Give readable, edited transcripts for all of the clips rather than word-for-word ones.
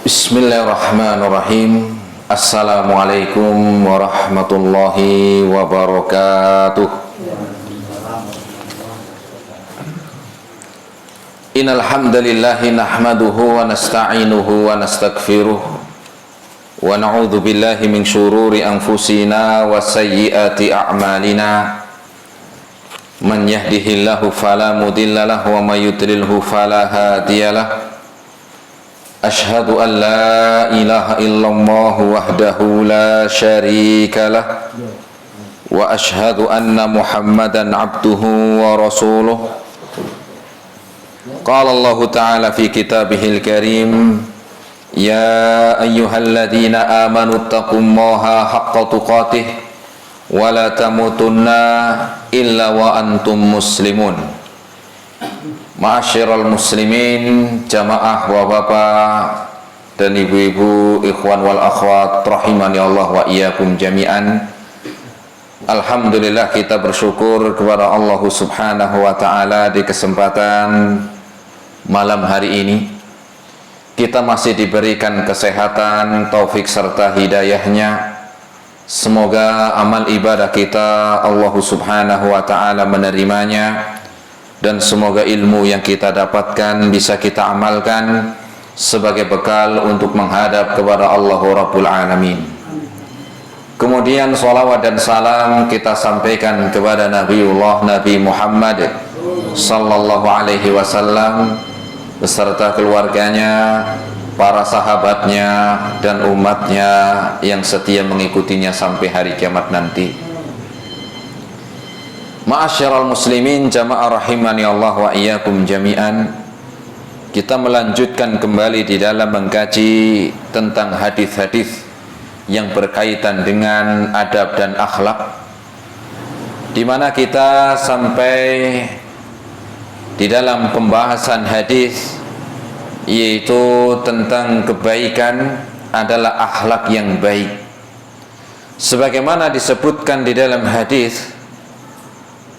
Bismillahirrahmanirrahim. Assalamualaikum warahmatullahi wabarakatuh. Innal hamdalillahi nahmaduhu wa nasta'inuhu wa nastaghfiruh wa na'udzu billahi min shururi anfusina wa sayyiati a'malina. Man yahdihillahu fala mudilla lahu wa may yudlilhu fala hadiyalah. Ashhadu an la ilaha illallah wahdahu la syarika lah wa ashhadu anna Muhammadan abduhu wa rasuluh. Qala Allah ta'ala fi kitabihil karim, ya ayyuhalladzina amanu taqullaha haqqa tuqatih wa la tamutunna illa wa antum muslimun. Ma'asyiral muslimin, jamaah wa bapak dan ibu-ibu, ikhwan wal akhwat, rahimani Allah wa iyyakum jami'an. Alhamdulillah, kita bersyukur kepada Allah subhanahu wa ta'ala di kesempatan malam hari ini kita masih diberikan kesehatan, taufik serta hidayahnya. Semoga amal ibadah kita Allah subhanahu wa ta'ala menerimanya, dan semoga ilmu yang kita dapatkan bisa kita amalkan sebagai bekal untuk menghadap kepada Allah Rabbul Alamin. Kemudian salawat dan salam kita sampaikan kepada Nabiullah Nabi Muhammad sallallahu alaihi wasallam beserta keluarganya, para sahabatnya dan umatnya yang setia mengikutinya sampai hari kiamat nanti. Ma'asyiral muslimin, jamaah rahimani Allah wa iyyakum jami'an. Kita melanjutkan kembali di dalam mengkaji tentang hadis-hadis yang berkaitan dengan adab dan akhlak, di mana kita sampai di dalam pembahasan hadis yaitu tentang kebaikan adalah akhlak yang baik. Sebagaimana disebutkan di dalam hadis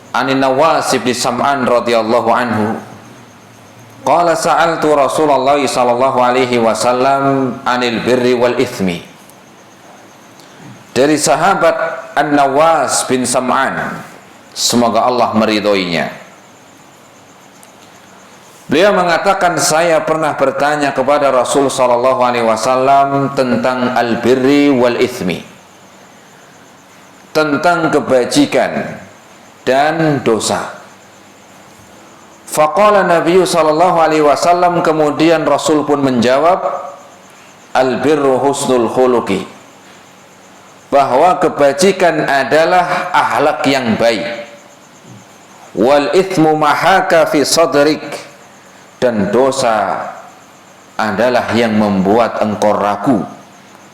Anin Nawas bin Sam'an radhiyallahu anhu, qala sa'altu Rasulullah sallallahu alaihi wasallam anil birri wal ithmi. Dari sahabat An-Nawas bin Sam'an, semoga Allah meridhoinya, beliau mengatakan, saya pernah bertanya kepada Rasul sallallahu alaihi wasallam tentang al-birri wal ithmi, tentang kebajikan dan dosa. Faqala Nabi sallallahu alaihi wasallam, kemudian Rasul pun menjawab, al-birru husnul khuluqi, bahwa kebajikan adalah akhlak yang baik. Wal ithmu mahaka fi sadrik, dan dosa adalah yang membuat engkau ragu,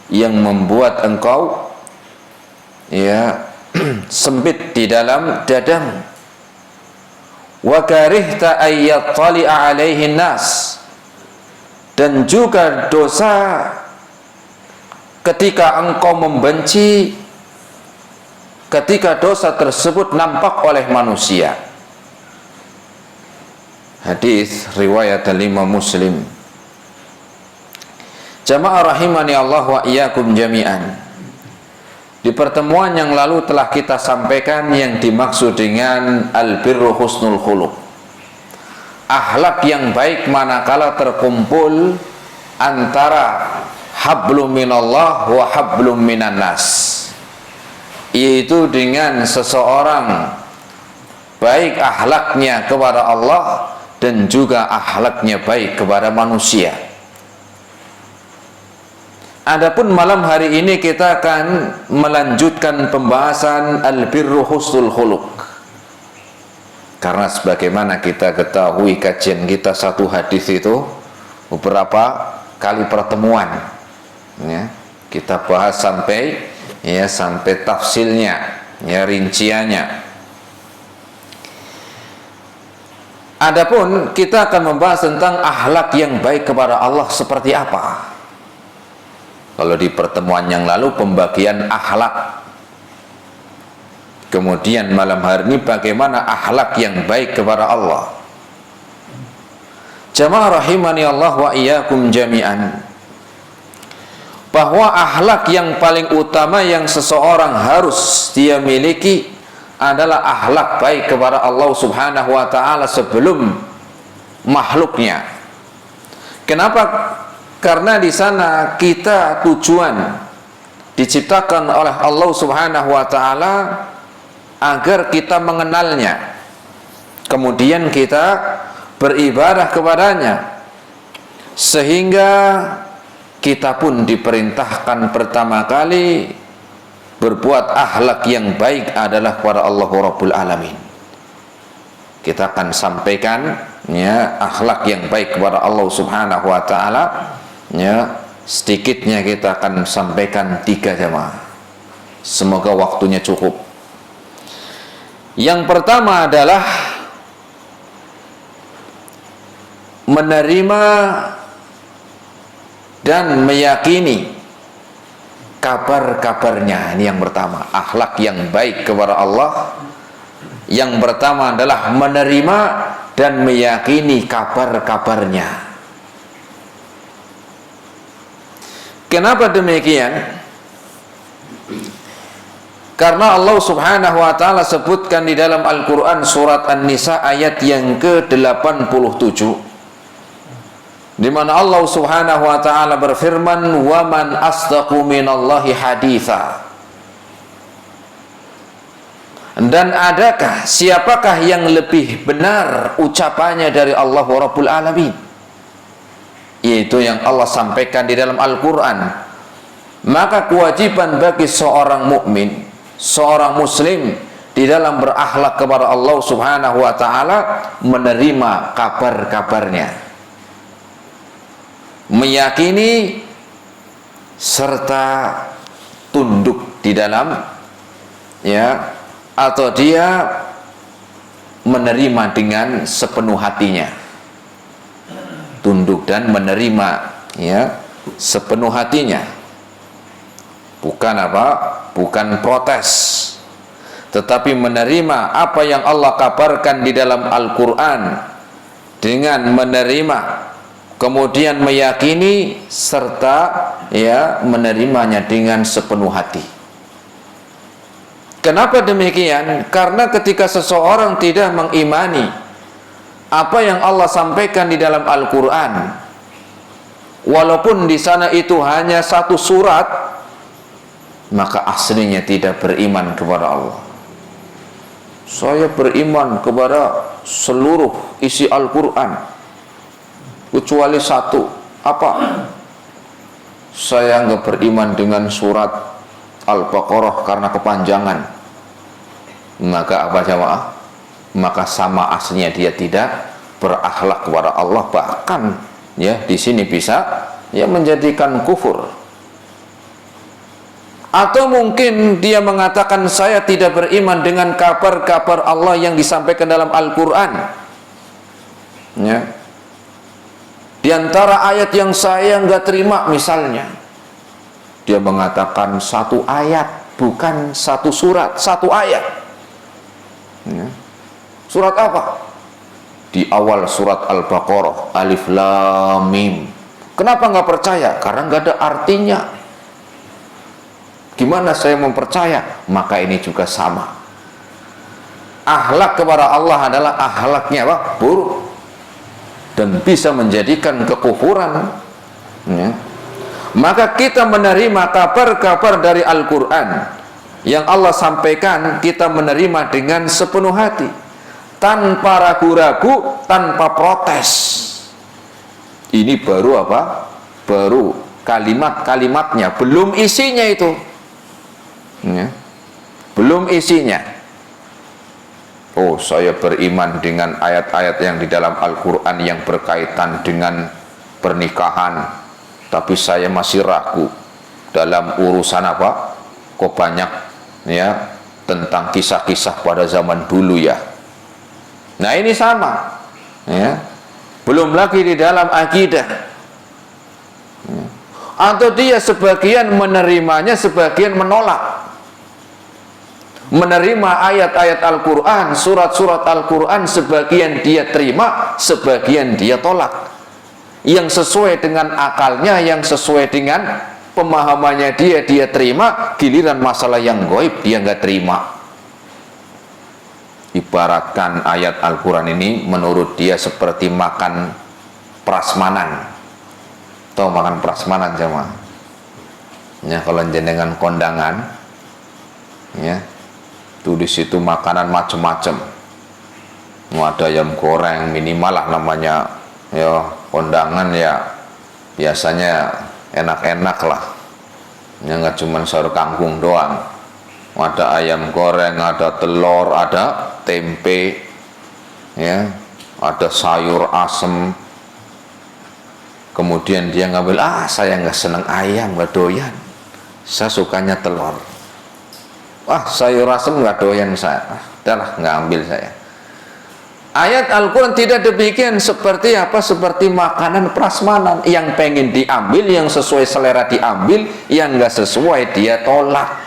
yang membuat engkau sempit di dalam dadamu. Wa karihta ayyattali'a alaihin nas, dan juga dosa ketika engkau membenci ketika dosa tersebut nampak oleh manusia. Hadis riwayat Imam Muslim. Jamaah rahimani Allah wa iyyakum jami'an. Di pertemuan yang lalu telah kita sampaikan yang dimaksud dengan al-birru husnul khuluq, akhlak yang baik manakala terkumpul antara hablum minallah wa hablum minan nas, yaitu dengan seseorang baik akhlaknya kepada Allah dan juga akhlaknya baik kepada manusia. Adapun malam hari ini kita akan melanjutkan pembahasan al-birru husnul khuluq, karena sebagaimana kita ketahui kajian kita satu hadis itu beberapa kali pertemuan kita bahas sampai tafsilnya, rinciannya. Adapun kita akan membahas tentang akhlak yang baik kepada Allah seperti apa. Kalau di pertemuan yang lalu pembagian akhlak, kemudian malam hari ini bagaimana akhlak yang baik kepada Allah. Jamaah rahimani Allah wa iyyakum jami'an. bahwa akhlak yang paling utama yang seseorang harus dia miliki adalah akhlak baik kepada Allah Subhanahu wa taala sebelum makhluknya. Kenapa? Karena di sana kita tujuan diciptakan oleh Allah Subhanahu wa taala agar kita mengenalnya, kemudian kita beribadah kepadanya, sehingga kita pun diperintahkan pertama kali berbuat akhlak yang baik adalah kepada Allah Rabbul Alamin. Kita akan sampaikan ya akhlak yang baik kepada Allah Subhanahu wa taala, ya sedikitnya kita akan sampaikan 3 jamaah. Semoga waktunya cukup. Yang pertama adalah menerima dan meyakini kabar-kabarnya. Ini yang pertama, akhlak yang baik kepada Allah. Yang pertama adalah menerima dan meyakini kabar-kabarnya. Kenapa demikian? Karena Allah Subhanahu wa taala sebutkan di dalam Al-Qur'an surat An-Nisa ayat yang ke-87, di mana Allah Subhanahu wa taala berfirman, "Wa man asdaqu minallahi haditsa." Dan adakah, siapakah yang lebih benar ucapannya dari Allah Rabbul Alamin? Yaitu yang Allah sampaikan di dalam Al-Quran. Maka kewajiban bagi seorang mukmin, seorang muslim di dalam berakhlak kepada Allah Subhanahu wa taala menerima kabar-kabarnya, meyakini serta tunduk di dalam ya, atau dia menerima dengan sepenuh hatinya, tunduk dan menerima ya sepenuh hatinya, bukan apa, bukan protes, tetapi menerima apa yang Allah kabarkan di dalam Al-Quran dengan menerima, kemudian meyakini serta ya menerimanya dengan sepenuh hati. Kenapa demikian? Karena ketika seseorang tidak mengimani apa yang Allah sampaikan di dalam Al-Quran, walaupun di sana itu hanya 1 surat, maka aslinya tidak beriman kepada Allah. Saya beriman kepada seluruh isi Al-Quran kecuali 1. Apa? Saya nggak beriman dengan surat Al-Baqarah karena kepanjangan. Maka apa jamaah? Maka sama aslinya dia tidak berakhlak kepada Allah, bahkan ya di sini bisa ya menjadikan kufur. Atau mungkin dia mengatakan saya tidak beriman dengan kabar-kabar Allah yang disampaikan dalam Al-Quran ya. Di antara ayat yang saya nggak terima misalnya, dia mengatakan 1 ayat, bukan 1 surat, 1 ayat ya. Surat apa? Di awal surat Al-Baqarah, Alif Lam Mim. Kenapa nggak percaya? Karena nggak ada artinya. Gimana saya mempercaya? Maka ini juga sama. Akhlak kepada Allah adalah akhlaknya apa? Buruk, dan bisa menjadikan kekufuran ya. Maka kita menerima kabar-kabar dari Al-Quran yang Allah sampaikan, kita menerima dengan sepenuh hati, tanpa ragu-ragu, tanpa protes. Ini baru apa? Baru kalimat-kalimatnya, belum isinya itu ya. Belum isinya. Oh, saya beriman dengan ayat-ayat yang di dalam Al-Quran yang berkaitan dengan pernikahan, tapi saya masih ragu dalam urusan apa? Kok banyak ya tentang kisah-kisah pada zaman dulu ya. Nah ini sama ya. Belum lagi di dalam akidah ya. Atau dia sebagian menerimanya, sebagian menolak. Menerima ayat-ayat Al-Quran, surat-surat Al-Quran, sebagian dia terima, sebagian dia tolak. Yang sesuai dengan akalnya, yang sesuai dengan pemahamannya dia terima, giliran masalah yang gaib dia nggak terima. Ibaratkan ayat Al-Quran ini menurut dia seperti makan prasmanan. Tahu makan prasmanan jemaah? Ya, kalau jenengan kondangan, ya, tuh di situ makanan macam-macam. Ada ayam goreng minimal lah namanya, ya kondangan ya biasanya enak-enak lah. Ya nggak cuma sayur kangkung doang. Ada ayam goreng, ada telur, ada tempe, ya, ada sayur asem. Kemudian dia ngambil, saya nggak seneng ayam, nggak doyan, saya sukanya telur. Sayur asem nggak doyan saya, udahlah nggak ambil saya. Ayat Al-Quran tidak demikian. Seperti apa? Seperti makanan prasmanan, yang pengen diambil, yang sesuai selera diambil, yang nggak sesuai dia tolak.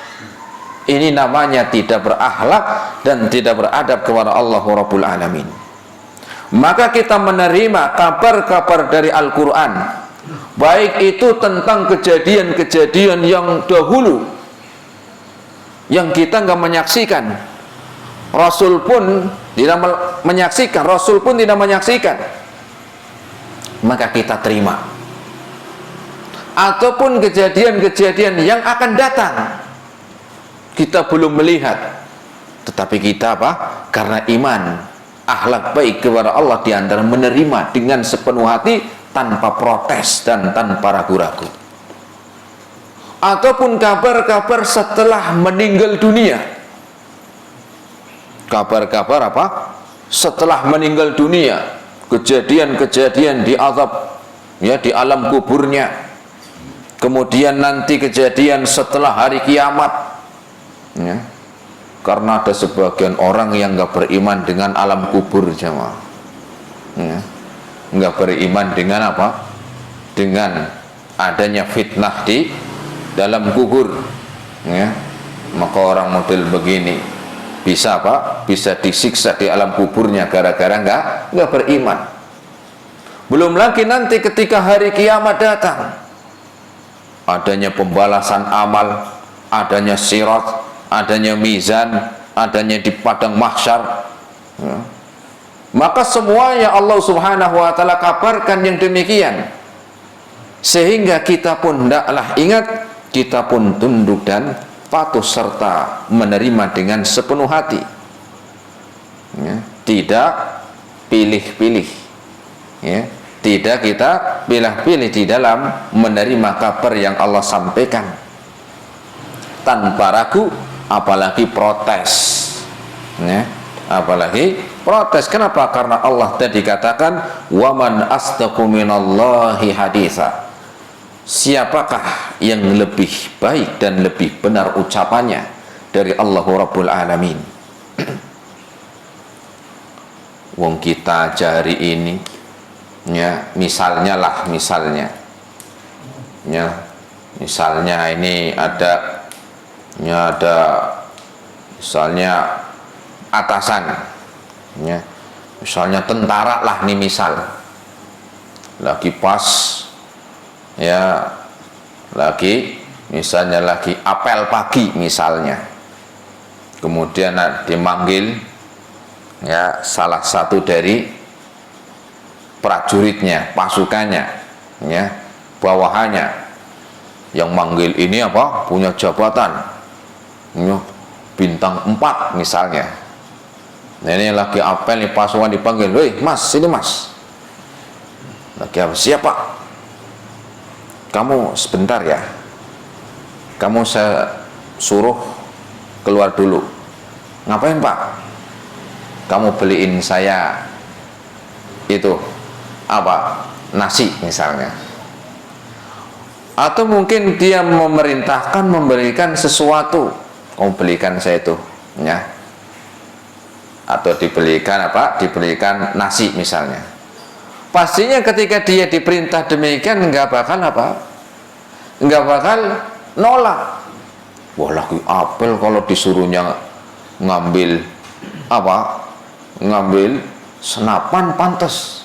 Ini namanya tidak berakhlak dan tidak beradab kepada Allah Rabbul Alamin. Maka kita menerima kabar-kabar dari Al-Quran, baik itu tentang kejadian-kejadian yang dahulu yang kita nggak menyaksikan, Rasul pun tidak menyaksikan, Rasul pun tidak menyaksikan, maka kita terima. Ataupun kejadian-kejadian yang akan datang, kita belum melihat, tetapi kita apa? Karena iman, akhlak baik kepada Allah di antara menerima dengan sepenuh hati, tanpa protes dan tanpa ragu-ragu. Ataupun kabar-kabar setelah meninggal dunia, kabar-kabar apa? Setelah meninggal dunia, kejadian-kejadian di azab, ya, di alam kuburnya. Kemudian nanti kejadian setelah hari kiamat, ya. Karena ada sebagian orang yang nggak beriman dengan alam kubur, jemaah, ya. Nggak beriman dengan apa? Dengan adanya fitnah di dalam kubur, ya. Maka orang model begini bisa apa? Bisa disiksa di alam kuburnya gara-gara nggak beriman. Belum lagi nanti ketika hari kiamat datang, adanya pembalasan amal, adanya sirat, adanya mizan, adanya di padang mahsyar, ya. Maka semuanya Allah Subhanahu wa ta'ala kabarkan yang demikian, sehingga kita pun hendaklah ingat, kita pun tunduk dan patuh serta menerima dengan sepenuh hati, ya. Tidak pilih-pilih, ya. Tidak kita pilih-pilih di dalam menerima kabar yang Allah sampaikan, tanpa ragu, apalagi protes, ya. Apalagi protes. Kenapa? Karena Allah tadi katakan, waman asdaqu minallahi haditha. Siapakah yang lebih baik dan lebih benar ucapannya dari Allah Rabbul Alamin? Wong kita hari ini, ya, misalnya ini ada misalnya atasan, ya, misalnya tentara lah nih, misal lagi pas, ya, lagi misalnya lagi apel pagi misalnya, kemudian dimanggil, ya, salah satu dari prajuritnya, pasukannya, ya, bawahannya, yang manggil ini apa? Punya jabatan, ya, bintang 4 misalnya. Nah, ini lagi apel nih, pasukan dipanggil, "Woi mas, sini mas." Lagi apa? "Siapa? Kamu sebentar ya, kamu saya suruh keluar dulu." "Ngapain pak?" "Kamu beliin saya itu apa, nasi misalnya." Atau mungkin dia memerintahkan memberikan sesuatu, "Kamu belikan saya itu, ya." Atau dibelikan apa? Dibelikan nasi misalnya. Pastinya ketika dia diperintah demikian, nggak bakal apa? Nggak bakal nolak. Wah, lagi apel kalau disuruhnya ngambil apa? Ngambil senapan pantas,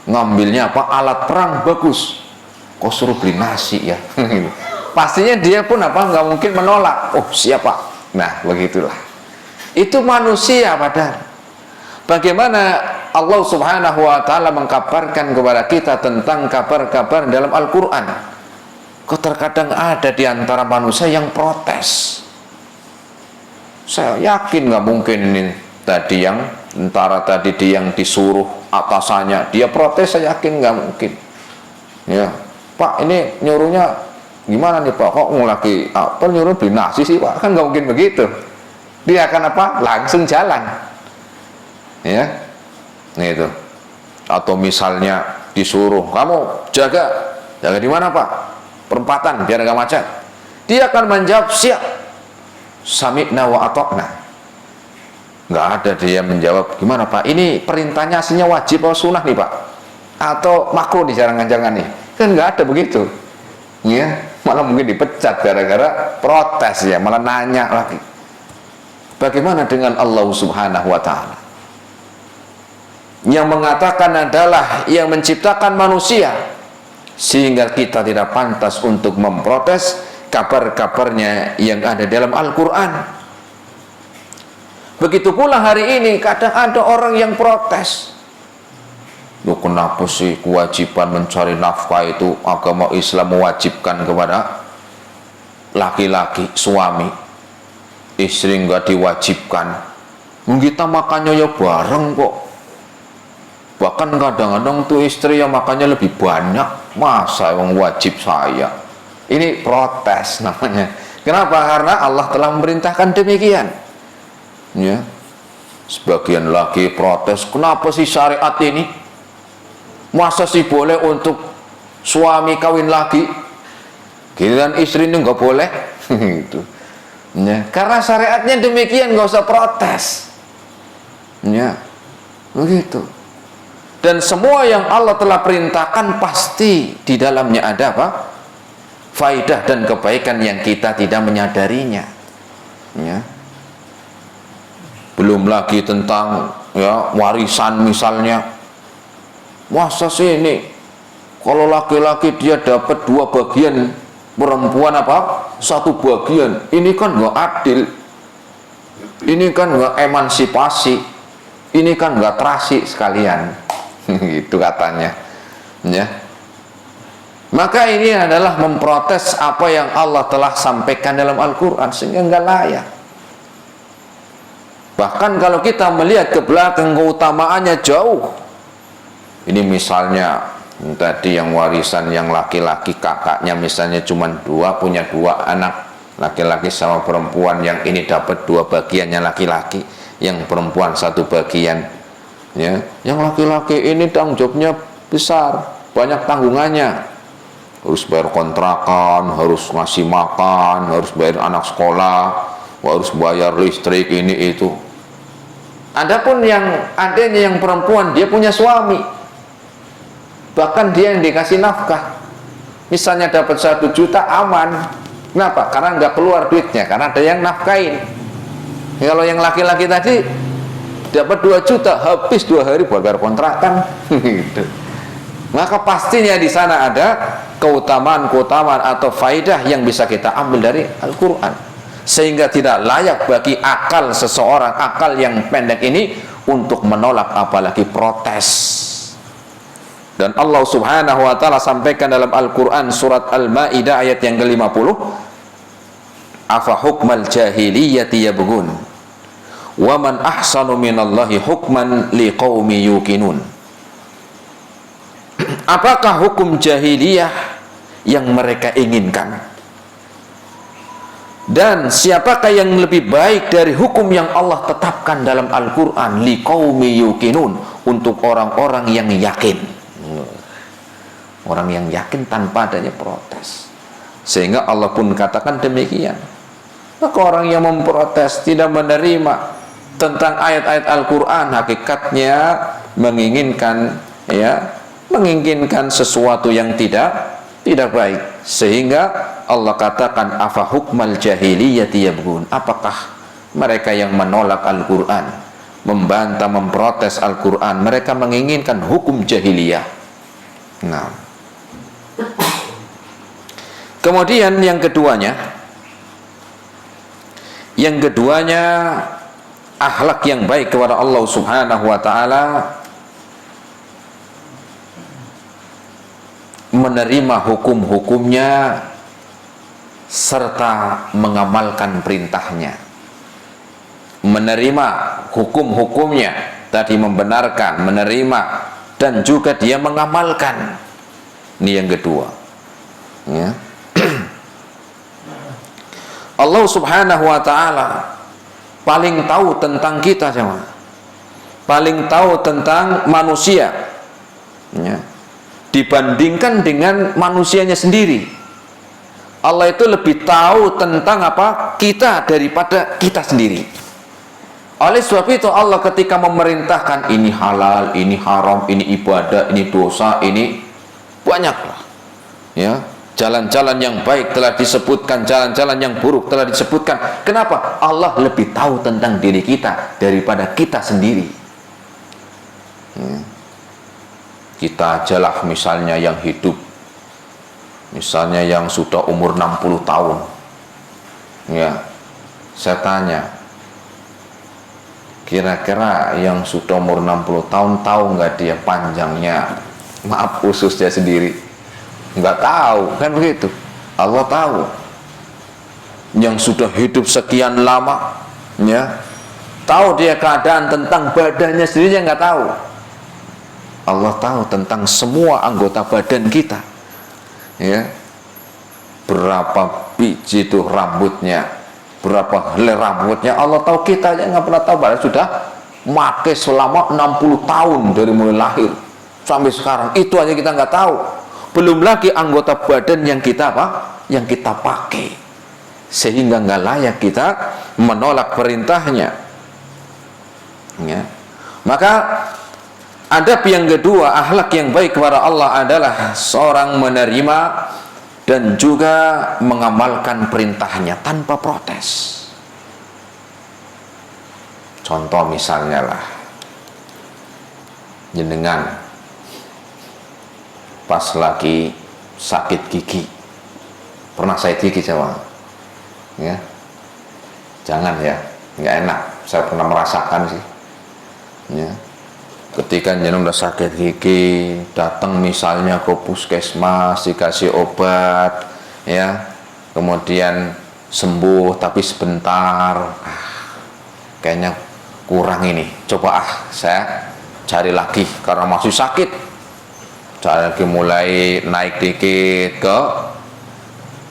ngambilnya apa? Alat perang bagus. Kok suruh beli nasi ya? pastinya dia pun nggak mungkin menolak. Oh siapa? Nah begitulah. Itu manusia padahal. Bagaimana Allah Subhanahu wa Ta'ala mengkabarkan kepada kita tentang kabar-kabar dalam Al-Quran. Kok terkadang ada di antara manusia yang protes. Saya yakin nggak mungkin ini tadi yang tentara tadi dia yang disuruh atasannya dia protes, saya yakin nggak mungkin. Ya, Pak ini nyuruhnya gimana nih Pak? Kok lagi apa nyuruh beli nasi sih Pak? Kan nggak mungkin begitu. Dia akan apa? Langsung jalan. Ya, itu. Atau misalnya disuruh kamu jaga di mana Pak? Perempatan biar nggak macet. Dia akan menjawab siap. Sami'na wa ata'na. Nggak ada dia menjawab gimana Pak? Ini perintahnya aslinya wajib atau sunnah nih Pak? Atau makruh nih jangan-jangan nih? Kan nggak ada begitu. Ya, malah mungkin dipecat gara-gara protes ya, malah nanya lagi. Bagaimana dengan Allah Subhanahu wa Ta'ala? Yang mengatakan adalah yang menciptakan manusia, sehingga kita tidak pantas untuk memprotes kabar-kabarnya yang ada dalam Al-Quran. Begitu pula hari ini kadang ada orang yang protes. Loh kenapa sih kewajiban mencari nafkah itu agama Islam mewajibkan kepada laki-laki, suami, istri nggak diwajibkan. Kita makannya ya bareng kok. Bahkan kadang-kadang tuh istri yang makannya lebih banyak. Masa yang wajib saya? Ini protes namanya. Kenapa? Karena Allah telah memerintahkan demikian. Ya. Sebagian lagi protes, kenapa sih syariat ini? Masa sih boleh untuk suami kawin lagi? Giliran istri ini nggak boleh? Gitu. Ya. Karena syariatnya demikian, nggak usah protes. Ya. Begitu. Dan semua yang Allah telah perintahkan pasti di dalamnya ada apa? Faidah dan kebaikan yang kita tidak menyadarinya. Ya. Belum lagi tentang ya warisan misalnya. Masa sih ini kalau laki-laki dia dapat 2 bagian, perempuan apa? 1 bagian. Ini kan nggak adil. Ini kan nggak emansipasi. Ini kan nggak terasi sekalian. Itu katanya. Ya. Maka ini adalah memprotes apa yang Allah telah sampaikan dalam Al-Quran, sehingga nggak layak. Bahkan kalau kita melihat ke belakang, keutamaannya jauh. Ini misalnya tadi yang warisan yang laki-laki, kakaknya misalnya cuma 2, punya 2 anak, laki-laki sama perempuan, yang ini dapat 2 bagiannya laki-laki, yang perempuan 1 bagian. Ya, yang laki-laki ini tanggung jawabnya besar, banyak tanggungannya. Harus bayar kontrakan, harus ngasih makan, harus bayar anak sekolah, harus bayar listrik, ini itu. Adapun yang adanya yang perempuan, dia punya suami, bahkan dia yang dikasih nafkah. Misalnya dapat 1 juta aman. Kenapa? Karena nggak keluar duitnya, karena ada yang nafkain. Kalau yang laki-laki tadi dapat 2 juta, habis 2 hari buat bayar kontrakan. Gitu. Maka pastinya di sana ada keutamaan-keutamaan atau faidah yang bisa kita ambil dari Al-Quran, sehingga tidak layak bagi akal seseorang, akal yang pendek ini, untuk menolak apalagi protes. Dan Allah Subhanahu wa Ta'ala sampaikan dalam Al-Quran surat Al-Ma'idah ayat yang ke-50, afa hukmal jahiliyati yabghun wa man ahsanu minallahi hukman liqaumi yuqinun. Apakah hukum jahiliyah yang mereka inginkan? Dan siapakah yang lebih baik dari hukum yang Allah tetapkan dalam Al-Quran? Liqaumi yuqinun, untuk orang-orang yang yakin. Orang yang yakin tanpa adanya protes. Sehingga Allah pun katakan demikian. Maka orang yang memprotes, tidak menerima tentang ayat-ayat Al-Quran, hakikatnya menginginkan sesuatu yang tidak baik. Sehingga Allah katakan afa hukmal jahiliyati yabghun. Apakah mereka yang menolak Al-Quran, membantah, memprotes Al-Quran, mereka menginginkan hukum jahiliyah? Nah, Kemudian yang keduanya akhlak yang baik kepada Allah Subhanahu wa taala, menerima hukum-hukumnya serta mengamalkan perintahnya. Menerima hukum-hukumnya tadi, membenarkan, menerima, dan juga dia mengamalkan. Ini yang kedua, ya. Allah Subhanahu wa taala paling tahu tentang kita, jemaah. Paling tahu tentang manusia, ya, dibandingkan dengan manusianya sendiri. Allah itu lebih tahu tentang apa? Kita daripada kita sendiri. Oleh sebab itu Allah ketika memerintahkan ini halal, ini haram, ini ibadah, ini dosa, ini banyaklah, ya. Jalan-jalan yang baik telah disebutkan, jalan-jalan yang buruk telah disebutkan. Kenapa? Allah lebih tahu tentang diri kita daripada kita sendiri, ya. Kita ajalah misalnya yang hidup, misalnya yang sudah umur 60 tahun, ya, saya tanya, kira-kira yang sudah umur 60 tahun tahu nggak dia panjangnya, maaf, ususnya sendiri? Nggak tahu, kan begitu. Allah tahu. Yang sudah hidup sekian lama, ya, tahu dia keadaan tentang badannya sendiri, nggak tahu. Allah tahu tentang semua anggota badan kita, ya. Berapa biji itu rambutnya, berapa helai rambutnya, Allah tahu. Kita aja nggak pernah tahu, padahal sudah makai selama 60 tahun dari mulai lahir sampai sekarang. Itu aja kita nggak tahu. Belum lagi anggota badan yang kita apa? Yang kita pakai, sehingga nggak layak kita menolak perintahnya, ya. Maka adab yang kedua, akhlak yang baik kepada Allah adalah seorang menerima dan juga mengamalkan perintahnya tanpa protes. Contoh misalnya lah, jenengan pas lagi sakit gigi, pernah sakit gigi coba, ya, jangan ya, nggak enak. Saya pernah merasakan sih, ya. Ketika jenengan udah sakit gigi, datang misalnya ke puskesmas, dikasih obat, ya, kemudian sembuh tapi sebentar, kayaknya kurang ini, coba saya cari lagi karena masih sakit. Cari lagi, mulai naik dikit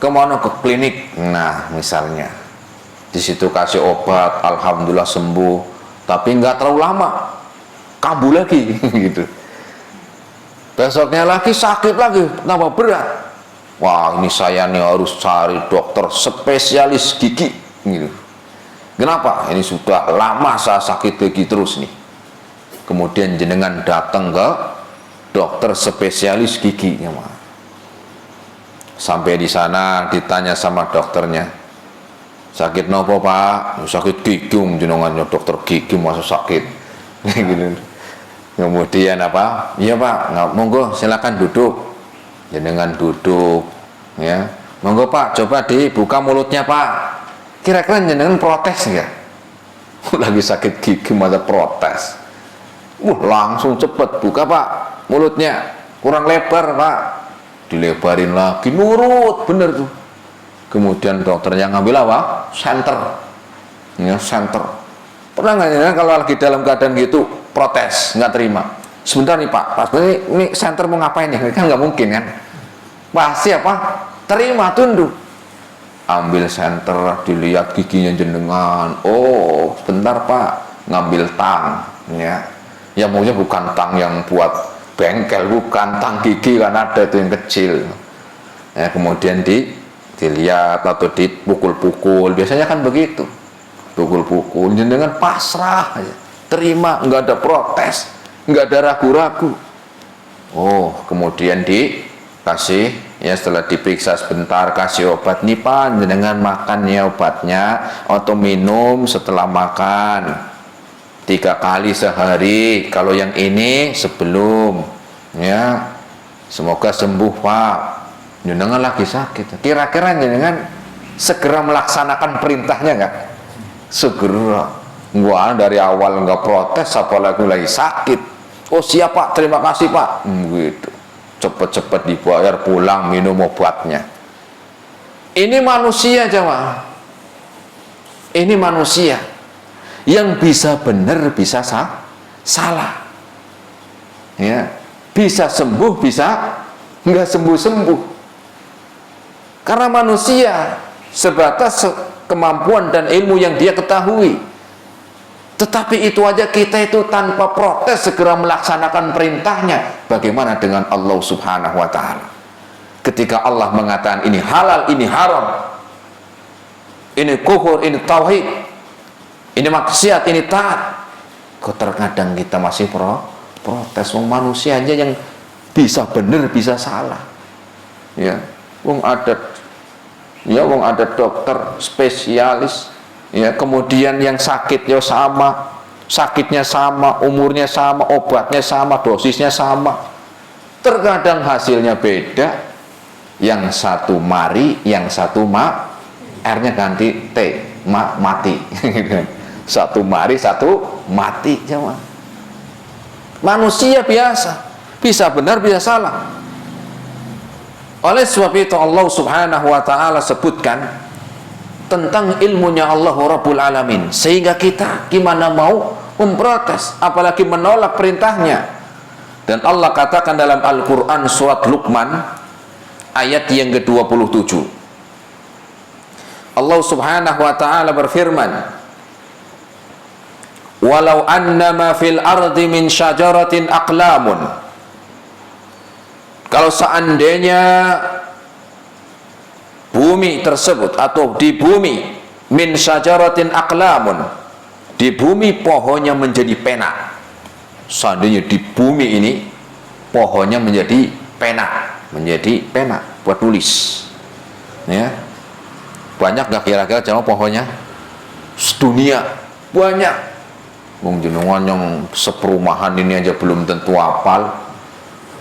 ke mana, ke klinik. Nah misalnya di situ kasih obat, alhamdulillah sembuh, tapi nggak terlalu lama, kambuh lagi gitu. Besoknya lagi sakit lagi, tambah berat. Wah, ini saya nih harus cari dokter spesialis gigi gitu. Kenapa? Ini sudah lama saya sakit gigi terus nih. Kemudian jenengan datang ke dokter spesialis gigi, ya. Sampai di sana ditanya sama dokternya, sakit nopo pak? Sakit gigi, jenengannya dokter gigi masa sakit gitu. Kemudian apa? Iya pak, nggak, monggo silakan duduk. Jenengan duduk, ya. Monggo pak, coba dibuka mulutnya pak. Kira-kira jenengan protes nggak? Lagi sakit gigi masa protes? Langsung cepet buka pak mulutnya, kurang lebar pak, dilebarin lagi, nurut, bener tuh. Kemudian dokternya ngambil apa? Senter, ya, senter. Pernah nggak ya kalau lagi dalam keadaan gitu protes, nggak terima? Sebentar nih pak, pas ini senter mau ngapain nih? Kan nggak mungkin kan? Pasti apa? Terima, tunduk. Ambil senter, dilihat giginya jenengan. Oh, bentar pak, ngambil tang, ya. Ya maunya bukan tang yang buat bengkel, bukan, tang gigi kan ada itu yang kecil, ya. Kemudian dilihat atau dipukul-pukul, biasanya kan begitu, pukul-pukul, jenengan pasrah aja, terima, nggak ada protes, nggak ada ragu-ragu. Oh, kemudian dikasih, ya, setelah diperiksa sebentar, kasih obat nih pak, jenengan makan ya obatnya atau minum setelah makan 3 kali sehari, kalau yang ini sebelum, ya. Semoga sembuh pak. jenengan lagi sakit, kira-kira jenengan segera melaksanakan perintahnya nggak? Segera. Gua dari awal nggak protes, apalagi lagi sakit. Oh siap Pak, terima kasih Pak. Gitu. Cepet-cepet dibayar, pulang minum obatnya. Ini manusia jemaah. Ini manusia yang bisa benar, bisa salah. Ya, bisa sembuh, bisa nggak sembuh-sembuh. Karena manusia sebatas kemampuan dan ilmu yang dia ketahui. Tetapi itu aja kita itu tanpa protes segera melaksanakan perintahnya. Bagaimana dengan Allah Subhanahu wa ta'ala? Ketika Allah mengatakan ini halal, ini haram, ini kufur, ini tauhid, ini maksiat, ini taat, kok terkadang kita masih protes. Wong manusia aja yang bisa benar, bisa salah. Ya, wong ada dokter spesialis, ya, kemudian yang sakit ya sama, sakitnya sama, umurnya sama, obatnya sama, dosisnya sama. Terkadang hasilnya beda. Yang satu mari, yang satu R-nya ganti T, mati. Satu mari, satu mati. Manusia biasa, bisa benar, bisa salah. Oleh sebab itu Allah Subhanahu wa ta'ala sebutkan tentang ilmunya Allah Rabbul Alamin, sehingga kita gimana mau memprotes, apalagi menolak perintahnya. Dan Allah katakan dalam Al-Quran surat Luqman ayat yang ke-27, Allah Subhanahu wa ta'ala berfirman, walau annama fil ardi min syajaratin aqlamun, kalau seandainya bumi tersebut atau di bumi min syajaratin aqlamun, di bumi pohonnya menjadi pena. Seandainya di bumi ini pohonnya menjadi pena buat tulis, ya, banyak gak kira-kira jamaah pohonnya? Sedunia banyak. Wong jenengan yang seperumahan ini aja belum tentu hafal,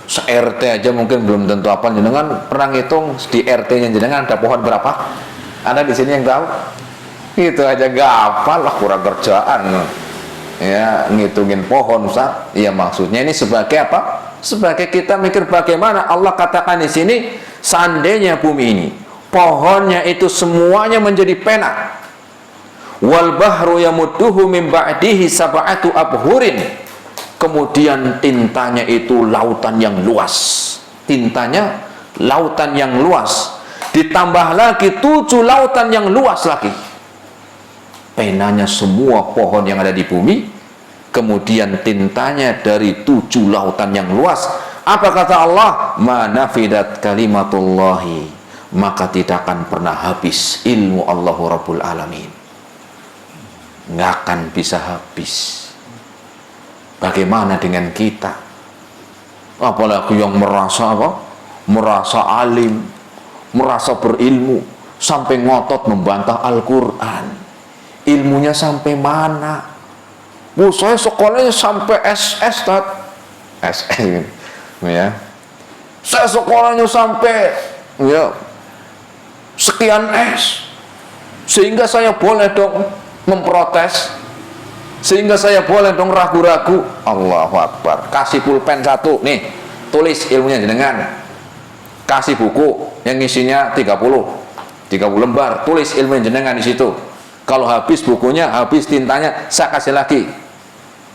se-RT aja mungkin belum tentu hafal. Jenengan pernah ngitung di RT-nya jenengan ada pohon berapa? Ada di sini yang tahu? Itu aja gak hafal lah, kurang kerjaan. Ya, ngitungin pohon Ustaz. Ya, maksudnya ini sebagai apa? Sebagai kita mikir bagaimana Allah katakan di sini, seandainya bumi ini pohonnya itu semuanya menjadi pena, wal bahru yamudduhu min ba'dihi sab'atu abhurin, kemudian tintanya itu lautan yang luas, tintanya lautan yang luas, ditambah lagi 7 lautan yang luas lagi, penanya semua pohon yang ada di bumi, kemudian tintanya dari 7 lautan yang luas. Apa kata Allah? Ma nafidat kalimatullahi, maka tidak akan pernah habis ilmu Allah Rabbul Alamin, nggak akan bisa habis. Bagaimana dengan kita? Apalagi yang merasa apa? Merasa alim, merasa berilmu, sampai ngotot membantah Al-Quran. Ilmunya sampai mana? Bu, saya sekolahnya sampai SS, SS, ya. Saya sekolahnya sampai, ya, sekian S, sehingga saya boleh dong memprotes, sehingga saya boleh dong ragu-ragu. Allahu Akbar. Kasih pulpen 1 nih, tulis ilmunya jenengan. Kasih buku yang isinya 30 lembar, tulis ilmunya jenengan di situ. Kalau habis bukunya, habis tintanya, saya kasih lagi.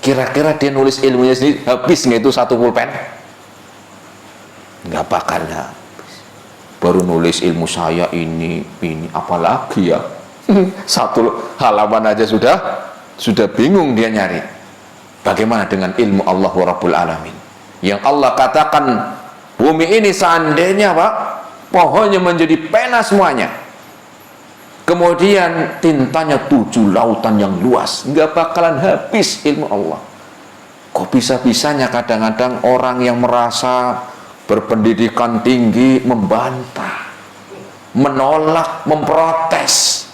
Kira-kira dia nulis ilmunya sendiri habis nggak itu 1 pulpen? Nggak bakal habis. Baru nulis ilmu saya ini apalagi ya? 1 halaman aja sudah bingung dia nyari. Bagaimana dengan ilmu Allah Rabbul Alamin, yang Allah katakan bumi ini seandainya Pak, pohonnya menjadi pena semuanya, kemudian tintanya 7 lautan yang luas, nggak bakalan habis ilmu Allah. Kok bisa-bisanya kadang-kadang orang yang merasa berpendidikan tinggi membantah, menolak, memprotes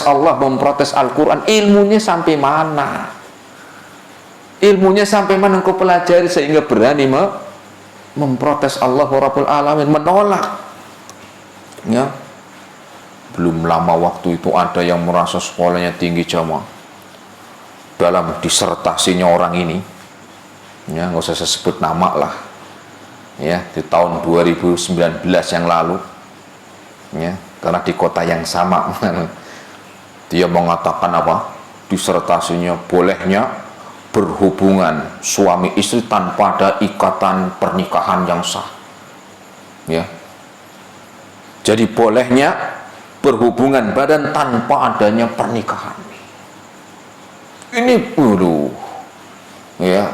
Allah, memprotes Al-Quran. Ilmunya sampai mana? Ilmunya sampai mana engkau pelajari sehingga berani memprotes Allah Rabbul Alamin, menolak. Ya, belum lama waktu itu ada yang merasa sekolahnya tinggi jamaah. Dalam disertasinya orang ini, ya nggak usah saya sebut nama lah, ya di tahun 2019 yang lalu, ya karena di kota yang sama, dia mengatakan apa? Disertasinya bolehnya berhubungan suami istri tanpa ada ikatan pernikahan yang sah, ya. Jadi bolehnya berhubungan badan tanpa adanya pernikahan. Ini ya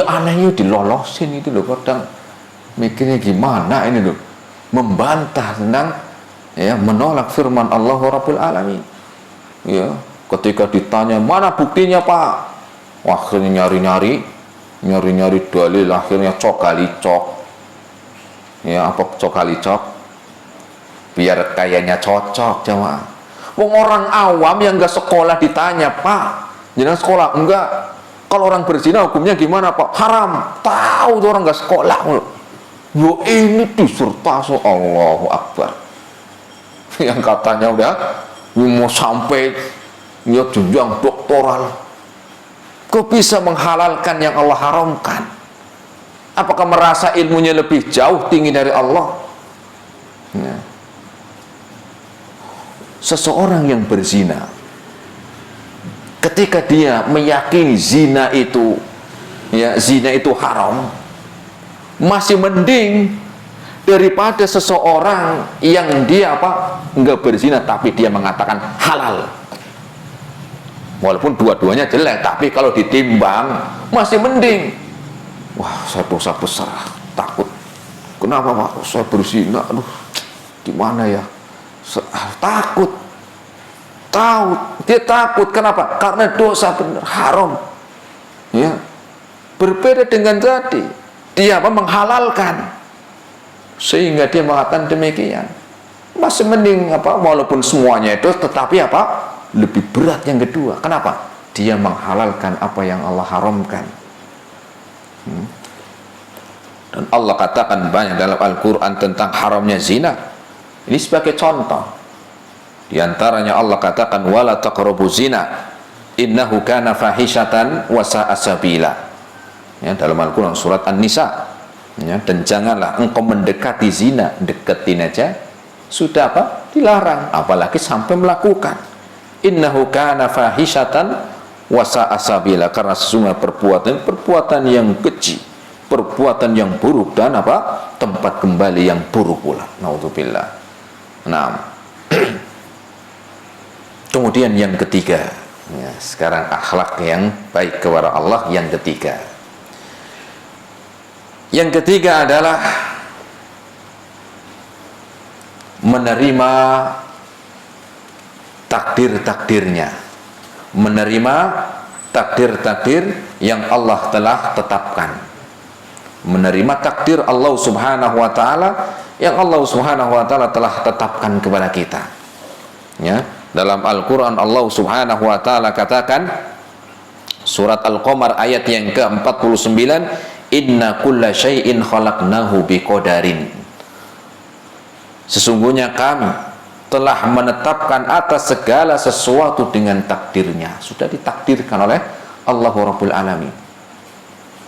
anehnya dilolosin itu loh. Kadang mikirnya gimana ini loh, membantah tentang, ya, menolak firman Allah Rabbul Alamin. Ya, ketika ditanya mana buktinya Pak, akhirnya nyari dalil, akhirnya cok. Ya, apa cok biar kayaknya cocok jemaah. Wong orang awam yang enggak sekolah ditanya, Pak, jangan sekolah enggak, kalau orang berzina hukumnya gimana Pak? Haram. Tahu tuh orang enggak sekolah. Yo ini disertasi, Allahu Akbar. Yang katanya udah mau sampai ya jenjang doktoral, kok bisa menghalalkan yang Allah haramkan? Apakah merasa ilmunya lebih jauh tinggi dari Allah? Ya. Seseorang yang berzina, ketika dia meyakini zina itu, ya zina itu haram, masih mending daripada seseorang yang dia enggak berzina tapi dia mengatakan halal. Walaupun dua-duanya jelek, tapi kalau ditimbang masih mending. Wah, saya dosa besar, takut. Kenapa Pak? Saya berzina, aduh, gimana ya? Takut. Dia takut. Kenapa? Karena dosa benar, haram. Ya. Berbeda dengan tadi, dia menghalalkan, sehingga dia mengatakan demikian. Masih mending walaupun semuanya itu, tetapi lebih berat yang kedua. Kenapa? Dia menghalalkan apa yang Allah haramkan. Dan Allah katakan banyak dalam Al-Quran tentang haramnya zina. Ini sebagai contoh. Di antaranya Allah katakan wala taqrabu zina innahu kana fahishatan wa sa'a sabila. Ya, dalam Al-Quran surat An-Nisa. Ya, dan janganlah engkau mendekati zina, deketin aja sudah dilarang, apalagi sampai melakukan. Innahu kana fahishatan wa sa'a sabila, karena sesungguhnya perbuatan yang keji, perbuatan yang buruk, dan tempat kembali yang buruk pula. Naudzubillah. Nah, kemudian yang ketiga, ya, sekarang akhlak yang baik kepada Allah yang ketiga. Yang ketiga adalah menerima takdir-takdirnya, menerima takdir-takdir yang Allah telah tetapkan, menerima takdir Allah Subhanahu wa Ta'ala yang Allah Subhanahu wa Ta'ala telah tetapkan kepada kita. Ya, dalam Al-Quran Allah Subhanahu wa Ta'ala katakan, surat Al-Qamar ayat yang ke-49, inna kulla syai'in khalaqnahu biqadarin. Sesungguhnya kami telah menetapkan atas segala sesuatu dengan takdirnya. Sudah ditakdirkan oleh Allah Rabbul Alamin.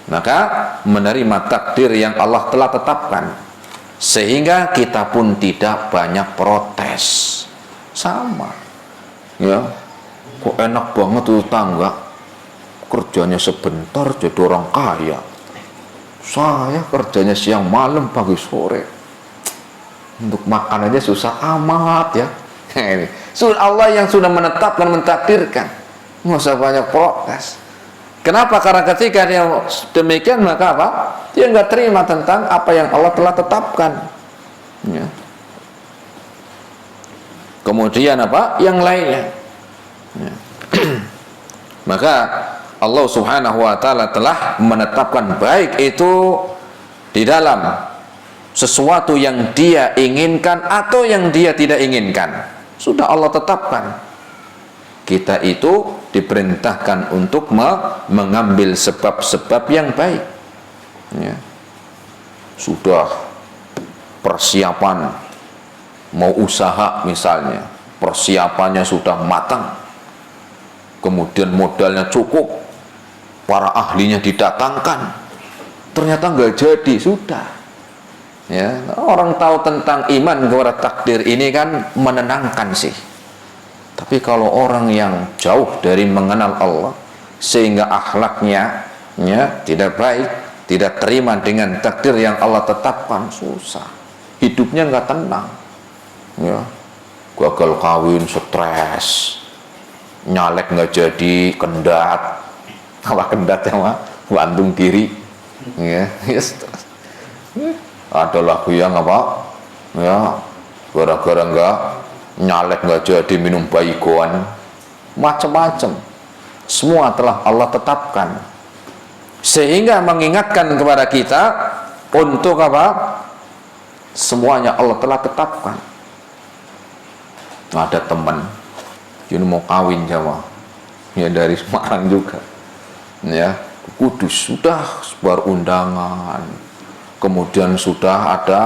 Maka menerima takdir yang Allah telah tetapkan, sehingga kita pun tidak banyak protes. Sama, ya, kok enak banget tuh tangga, kerjanya sebentar jadi orang kaya. Saya kerjanya siang malam pagi sore, untuk makan aja susah amat ya. Ini Allah yang sudah menetapkan, mentakdirkan, nggak usah banyak protes. Kenapa? Karena ketika dia demikian, maka dia nggak terima tentang apa yang Allah telah tetapkan. Ya. Kemudian yang lainnya. Ya. Maka Allah Subhanahu wa Ta'ala telah menetapkan baik itu di dalam sesuatu yang dia inginkan atau yang dia tidak inginkan. Sudah Allah tetapkan. Kita itu diperintahkan untuk mengambil sebab-sebab yang baik. Ya. sudah persiapan mau usaha misalnya, persiapannya sudah matang, kemudian modalnya cukup, para ahlinya didatangkan, ternyata nggak jadi, sudah. Ya, orang tahu tentang iman kepada takdir ini kan menenangkan sih. Tapi kalau orang yang jauh dari mengenal Allah sehingga akhlaknya tidak baik, tidak terima dengan takdir yang Allah tetapkan, susah. Hidupnya nggak tenang. Ya, gagal kawin, stres, nyalek nggak jadi, kendat, apa kendat ya mah, gantung diri, ya, ada lagu yang apa, ya, gara-gara nggak nyalek nggak jadi minum baygon, macam-macam, semua telah Allah tetapkan, sehingga mengingatkan kepada kita untuk apa? Semuanya Allah telah tetapkan. Ada teman ini mau kawin sama ya dari Semarang juga, ya, Kudus, sudah sebar undangan, kemudian sudah ada,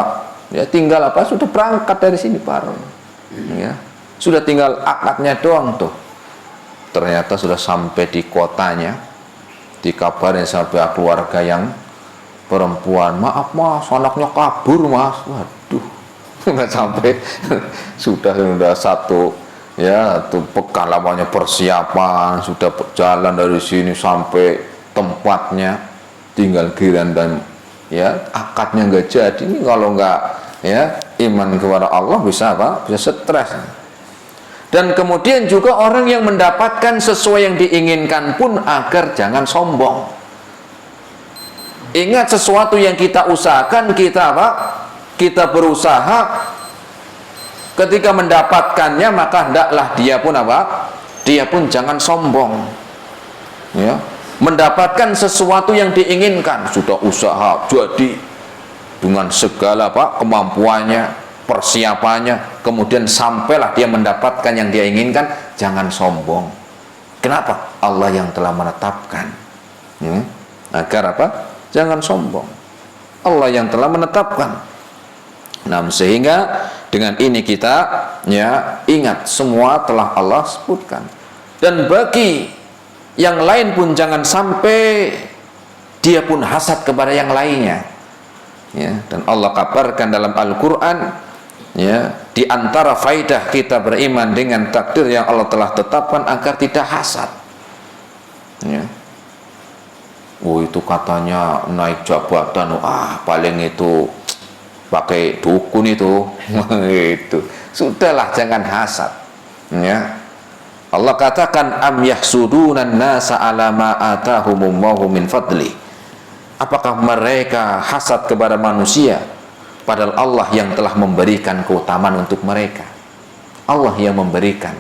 ya tinggal apa, sudah berangkat dari sini bareng, ya, sudah tinggal akadnya doang tuh. Ternyata sudah sampai di kotanya, dikabarin sampai keluarga yang perempuan, maaf mas, anaknya kabur mas. Waduh, sudah sampai sudah satu, ya, tuh pekan lamanya persiapan, sudah berjalan dari sini sampai tempatnya, tinggal giliran dan ya akadnya nggak jadi. Ini kalau nggak ya iman kepada Allah bisa apa? Bisa stres. Dan kemudian juga orang yang mendapatkan sesuai yang diinginkan pun agar jangan sombong. Ingat, sesuatu yang kita usahakan, kita apa? Kita berusaha, ketika mendapatkannya maka hendaklah dia pun apa? Dia pun jangan sombong. Ya, mendapatkan sesuatu yang diinginkan, sudah usaha jadi dengan segala apa? Kemampuannya, persiapannya, kemudian sampailah dia mendapatkan yang dia inginkan, jangan sombong. Kenapa? Allah yang telah menetapkan. Agar apa? Jangan sombong. Allah yang telah menetapkan. Nah, sehingga dengan ini kita ya ingat, semua telah Allah sebutkan. Dan bagi yang lain pun jangan sampai dia pun hasad kepada yang lainnya. Ya, dan Allah kabarkan dalam Al-Quran, ya, di antara faidah kita beriman dengan takdir yang Allah telah tetapkan agar tidak hasad. Ya. Oh, itu katanya naik jabatan, paling itu pakai dukun itu. Itu sudahlah, jangan hasad. Ya, Allah katakan, am yahsudunan nasa ala ma atahumullahu min fadli. Apakah mereka hasad kepada manusia padahal Allah yang telah memberikan keutamaan untuk mereka? Allah yang memberikan.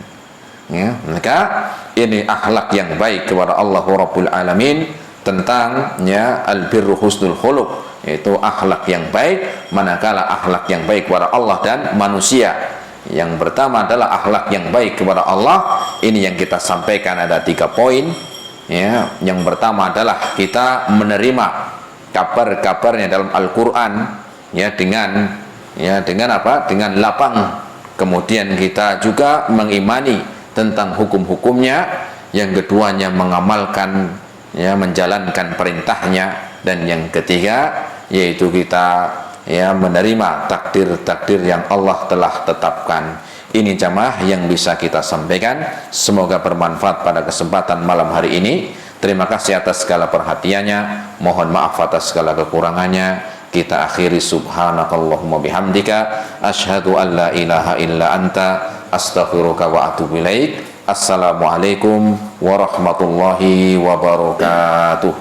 Ya, maka ini akhlak yang baik kepada Allah Rabbul Alamin tentang ya al-birru husnul khuluq, yaitu akhlak yang baik. Manakala akhlak yang baik kepada Allah dan manusia, yang pertama adalah akhlak yang baik kepada Allah. Ini yang kita sampaikan, ada 3 poin. Ya, yang pertama adalah kita menerima kabar-kabarnya dalam Al-Quran, ya, dengan apa? Dengan lapang. Kemudian kita juga mengimani tentang hukum-hukumnya. Yang keduanya mengamalkan, ya, menjalankan perintahnya. Dan yang ketiga yaitu kita ya menerima takdir-takdir yang Allah telah tetapkan. Ini jamaah yang bisa kita sampaikan, semoga bermanfaat pada kesempatan malam hari ini. Terima kasih atas segala perhatiannya, mohon maaf atas segala kekurangannya. Kita akhiri, subhanakallahumma bihamdika asyhadu an la ilaha illa anta astaghfiruka wa atubu ilaik. Assalamualaikum warahmatullahi wabarakatuh.